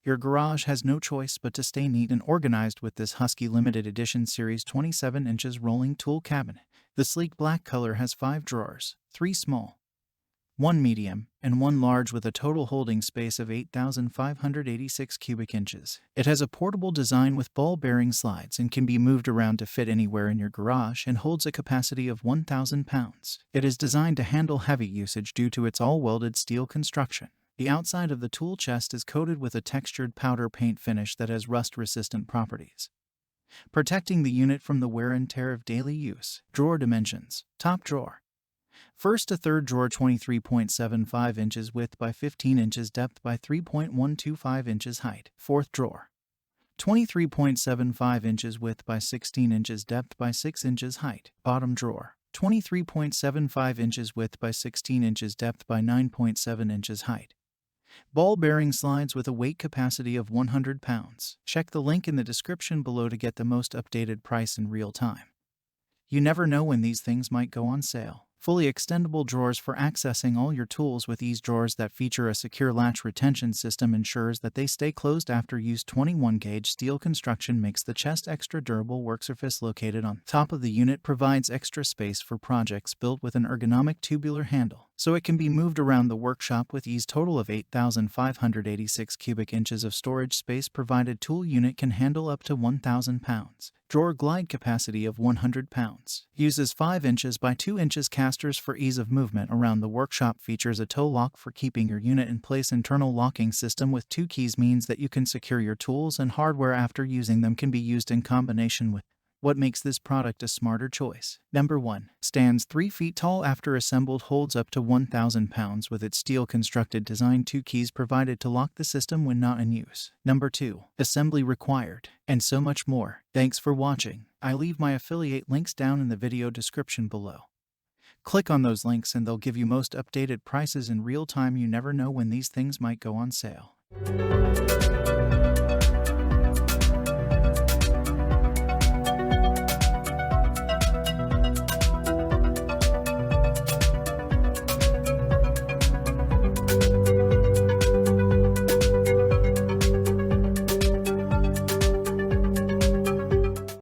Your garage has no choice but to stay neat and organized with this Husky Limited Edition Series 27 inches rolling tool cabinet. The sleek black color has 5 drawers, 3 small, 1 medium, and 1 large with a total holding space of 8,586 cubic inches. It has a portable design with ball-bearing slides and can be moved around to fit anywhere in your garage and holds a capacity of 1,000 pounds. It is designed to handle heavy usage due to its all-welded steel construction. The outside of the tool chest is coated with a textured powder paint finish that has rust-resistant properties, protecting the unit from the wear and tear of daily use. Drawer dimensions. Top drawer. First to third drawer 23.75 inches width by 15 inches depth by 3.125 inches height. Fourth drawer. 23.75 inches width by 16 inches depth by 6 inches height. Bottom drawer. 23.75 inches width by 16 inches depth by 9.7 inches height. Ball-bearing slides with a weight capacity of 100 pounds. Check the link in the description below to get the most updated price in real time. You never know when these things might go on sale. Fully extendable drawers for accessing all your tools with ease. Drawers that feature a secure latch retention system ensures that they stay closed after use. 21-gauge steel construction makes the chest extra durable. Work surface located on top of the unit provides extra space for projects built with an ergonomic tubular handle, so it can be moved around the workshop with ease. Total of 8,586 cubic inches of storage space provided. Tool unit can handle up to 1,000 pounds. Drawer glide capacity of 100 pounds. Uses 5 inches by 2 inches casters for ease of movement around the workshop. Features a toe lock for keeping your unit in place. Internal locking system with 2 keys means that you can secure your tools and hardware after using them. Can be used in combination with. What makes this product a smarter choice? Number 1. Stands 3 feet tall after assembled. Holds up to 1,000 pounds with its steel constructed design. 2 keys provided to lock the system when not in use. Number 2. Assembly required. And so much more. Thanks for watching. I leave my affiliate links down in the video description below. Click on those links and they'll give you most updated prices in real time. You never know when these things might go on sale.